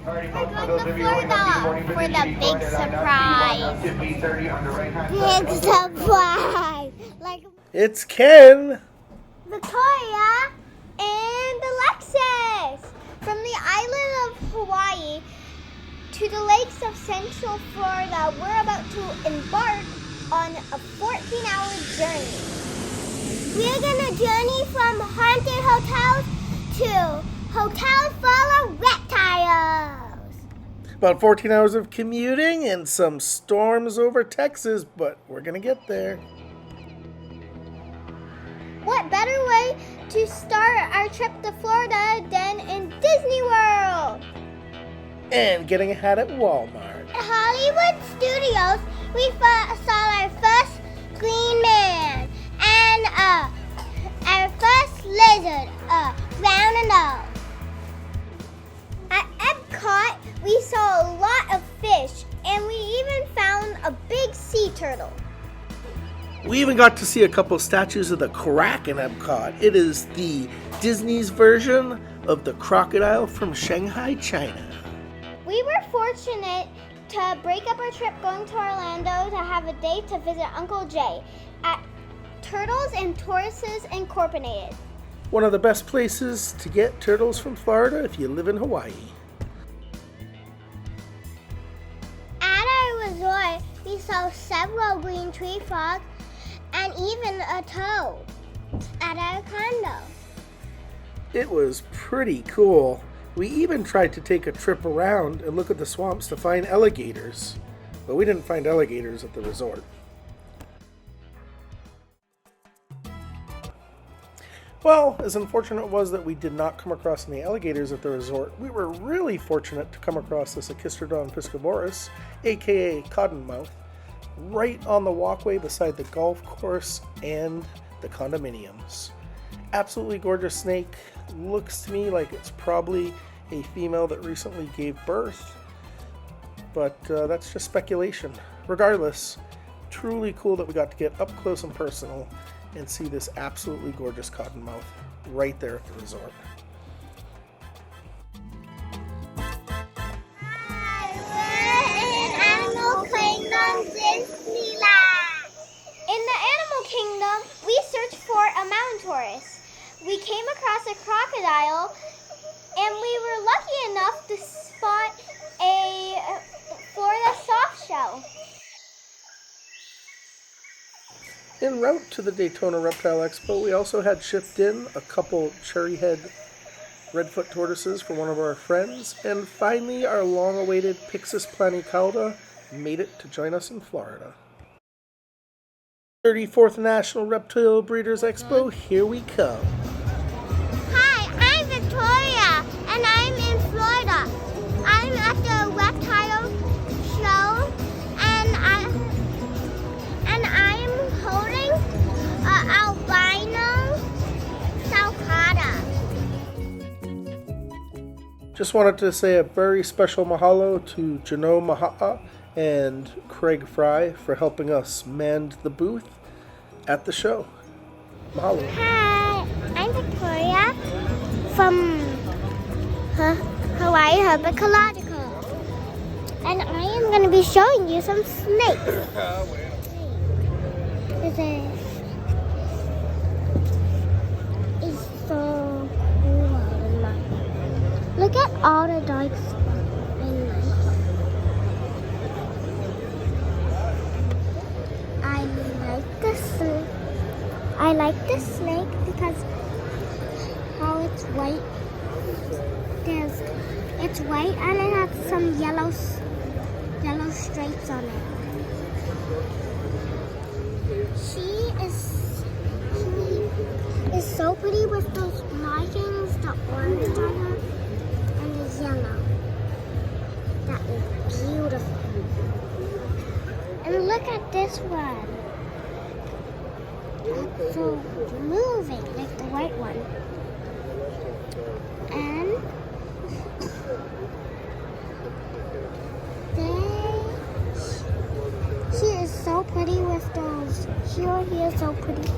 We're going to Florida for the big surprise. Big surprise. Like It's Ken. Victoria and Alexis from the island of Hawaii to the lakes of Central Florida. We're about to embark on a 14-hour journey. We're gonna journey from haunted hotels to hotels full of reptiles. About 14 hours of commuting and some storms over Texas, but we're gonna get there. What better way to start our trip to Florida than in Disney World? And getting a hat at Walmart. At Hollywood Studios, we saw our first green man and our first lizard, round and nose. At Epcot, we saw a lot of fish, and we even found a big sea turtle. We even got to see a couple statues of the Kraken in Epcot. It is the Disney's version of the crocodile from Shanghai, China. We were fortunate to break up our trip going to Orlando to have a day to visit Uncle Jay at Turtles and Tortoises Incorporated. One of the best places to get turtles from Florida if you live in Hawaii. At our resort, we saw several green tree frogs and even a toad at our condo. It was pretty cool. We even tried to take a trip around and look at the swamps to find alligators, but we didn't find alligators at the resort. Well, as unfortunate it was that we did not come across any alligators at the resort, we were really fortunate to come across this Echistrodon piscivorus, aka cottonmouth, right on the walkway beside the golf course and the condominiums. Absolutely gorgeous snake. Looks to me like it's probably a female that recently gave birth, but that's just speculation. Regardless, truly cool that we got to get up close and personal and see this absolutely gorgeous cottonmouth right there at the resort. Animal Kingdom Disneyland. In the Animal Kingdom, we searched for a mountain tortoise. We came across a crocodile, and we were lucky enough to spot a Florida softshell. En route to the Daytona Reptile Expo, we also had shipped in a couple cherry-head redfoot tortoises for one of our friends, and finally our long-awaited Pyxis planicauda made it to join us in Florida. 34th National Reptile Breeders Expo, here we come. Hi, I'm Victoria, and I'm in Florida. I'm at the reptile show, and I'm holding an albino sulcata. Just wanted to say a very special mahalo to Jano Maha'a and Craig Fry for helping us mend the booth at the show. Mahalo. Hi, I'm Victoria from Hawaii Herpetological, and I am going to be showing you some snakes. This is so cool. Look at all the dogs. I like the snake because how it's white. It's white and it has some yellow stripes on it. She is so pretty with those markings, the orange on her and the yellow. That is beautiful. And look at this one. It's so moving, like the white one. And she is so pretty with those. She is so pretty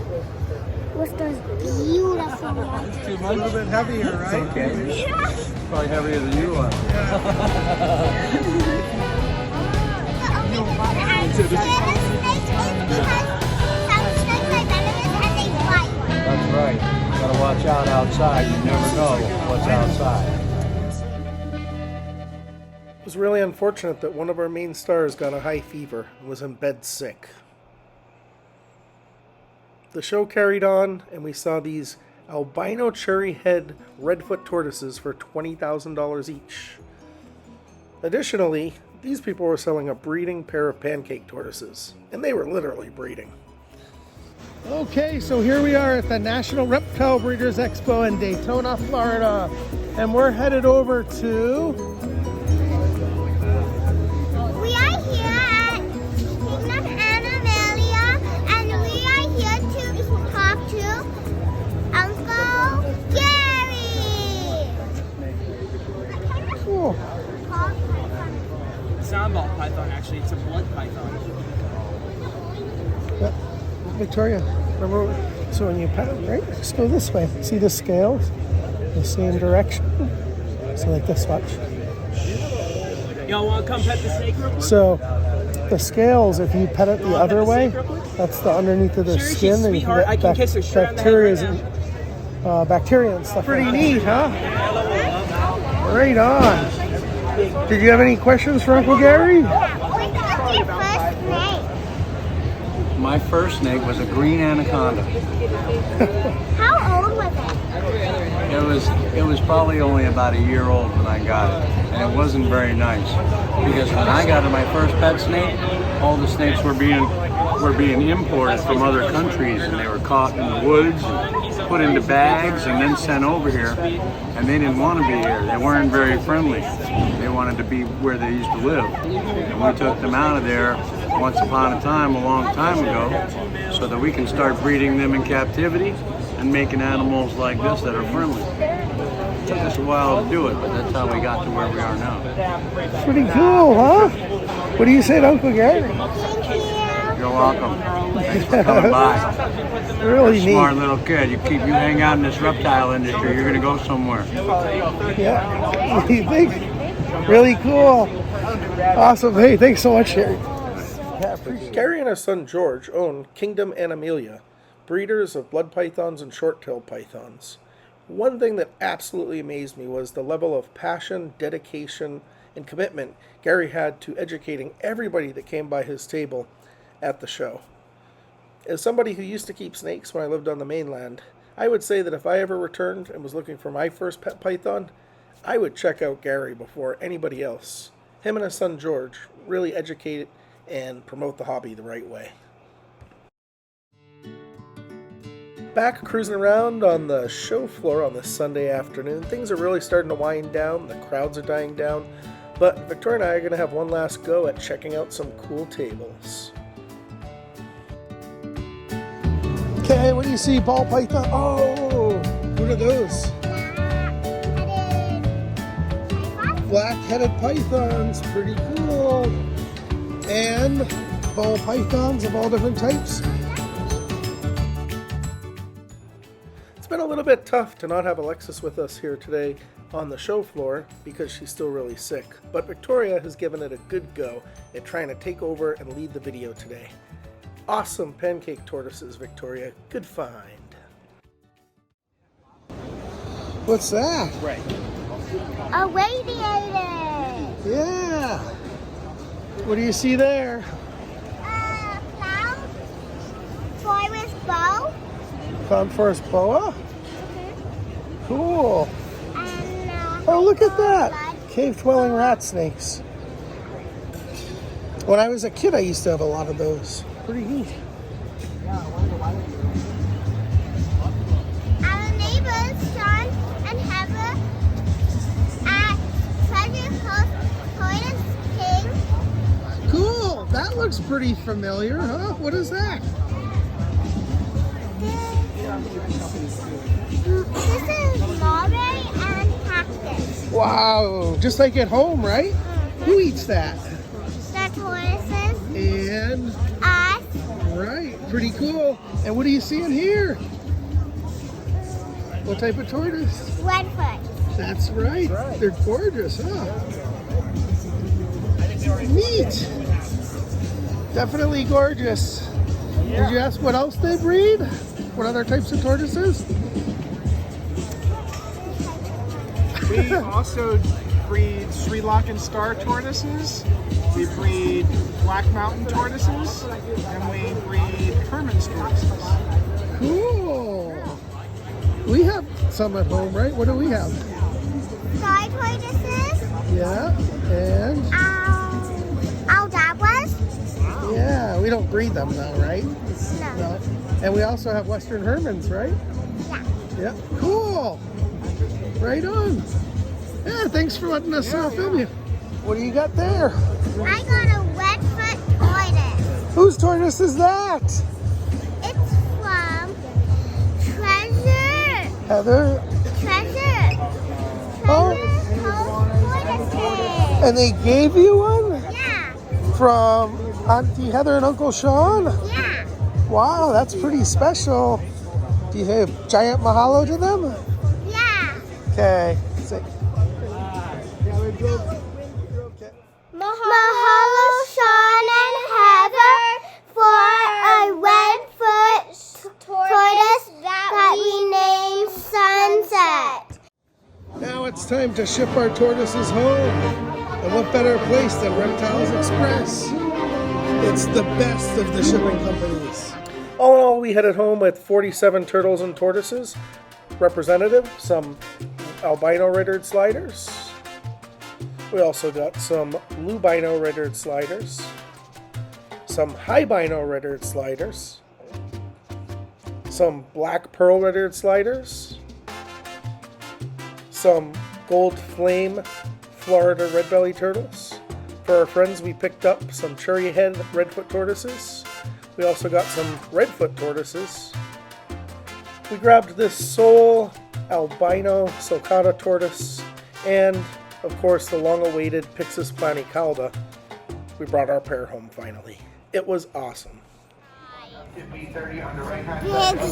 with those beautiful white. A little bit heavier, right? Yeah. probably heavier than you are. That's right. You gotta watch out outside. You never know what's outside. It was really unfortunate that one of our main stars got a high fever and was in bed sick. The show carried on, and we saw these albino cherry head redfoot tortoises for $20,000 each. Additionally, these people were selling a breeding pair of pancake tortoises, and they were literally breeding. Okay, so here we are at the National Reptile Breeders Expo in Daytona, Florida, and we're headed over to... We are here at Kingdom Animalia, and we are here to talk to Uncle Gary. Cool. Soundball python, actually. It's a blood python. Yeah. Victoria, remember, so when you pet it, right, just go this way. See the scales? The same direction. So like this, watch. Y'all want to come pet the snake real quick? So the scales, if you pet it the other way, that's the underneath of the Sure, she's skin, and you sweetheart. I can kiss her straight on the head bacteria and stuff. Pretty neat, huh? Right on. Did you have any questions for Uncle Gary? What's your first name? My first snake was a green anaconda. How old was it? It was probably only about a year old when I got it, and it wasn't very nice because when I got my first pet snake, all the snakes were being imported from other countries, and they were caught in the woods and put into bags and then sent over here, and they didn't want to be here. They weren't very friendly. They wanted to be where they used to live, and we took them out of there once upon a time, a long time ago, so that we can start breeding them in captivity and making animals like this that are friendly. It took us a while to do it, but that's how we got to where we are now. Pretty cool, huh? What do you say to Uncle Gary? You're welcome. Thanks for coming by. Really neat. Smart little kid. You hang out in this reptile industry, you're going to go somewhere. Yeah. You think? Really cool. Awesome. Hey, thanks so much, Gary. Gary and his son George own Kingdom Animalia, breeders of blood pythons and short-tailed pythons. One thing that absolutely amazed me was the level of passion, dedication, and commitment Gary had to educating everybody that came by his table at the show. As somebody who used to keep snakes when I lived on the mainland, I would say that if I ever returned and was looking for my first pet python, I would check out Gary before anybody else. Him and his son George really educate and promote the hobby the right way. Back cruising around on the show floor on this Sunday afternoon, things are really starting to wind down, the crowds are dying down, but Victoria and I are going to have one last go at checking out some cool tables. Okay, what do you see? Ball python? Oh, what are those? Black-headed pythons, pretty cool. And ball pythons of all different types. It's been a little bit tough to not have Alexis with us here today on the show floor because she's still really sick. But Victoria has given it a good go at trying to take over and lead the video today. Awesome pancake tortoises, Victoria. Good find. What's that? Right. A radiator. Yeah. What do you see there? Cloud forest bow. Cloud forest boa? Mm-hmm. Cool. And, Oh, look at that. Cave-dwelling rat snakes. When I was a kid, I used to have a lot of those. Pretty neat. our neighbors, Sean and Heather, at Treasure Coast Tortoise King. Cool. That looks pretty familiar, huh? What is that? This is mulberry and cactus. Wow. Just like at home, right? Who eats that? The tortoises, And, us, right. Pretty cool. And what do you see in here? What type of tortoise? redfoot. That's right. They're gorgeous, huh? Neat. Definitely gorgeous. Did you ask what else they breed? What other types of tortoises? We also breed Sri Lankan star tortoises. We breed Black Mountain tortoises, and we breed Herman's tortoises. Cool. We have some at home, right? What do we have? Sky tortoises. Yeah, and Aldabras. yeah, we don't breed them though, right? No. No. And we also have Western Hermans, right? Yeah. Yeah. Cool. Right on. Yeah, thanks for letting us film you. What do you got there? I got a Redfoot tortoise. Whose tortoise is that? It's from Treasure. Heather. Oh. Tortoises. And they gave you one? Yeah. From Auntie Heather and Uncle Sean? Yeah. Wow, that's pretty special. Do you have giant mahalo to them? Yeah. Okay. Mahalo, Sean and Heather, for a Redfoot tortoise that we named Sunset. Now it's time to ship our tortoises home. And what better place than Reptiles Express? It's the best of the shipping companies. All in all, we headed home with 47 turtles and tortoises. Representative, some albino red-eared sliders. We also got some lubino red-eared sliders. Some hibino red-eared sliders. Some black pearl red-eared sliders. Some gold flame Florida red-belly turtles. For our friends, we picked up some cherry head redfoot tortoises. We also got some redfoot tortoises. We grabbed this sole albino sulcata tortoise and, of course, the long-awaited Pyxis planicalda. We brought our pair home finally. It was awesome. Big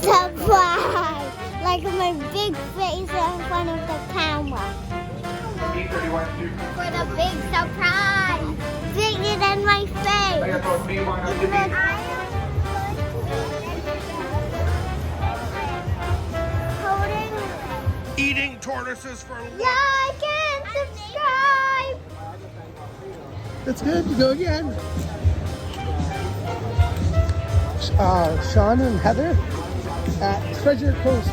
surprise! Like my big face in front of the camera. For the big surprise! Bigger than my face! Eating tortoises for lunch. Like and subscribe! That's good. You go again. Sean and Heather at Treasure Coast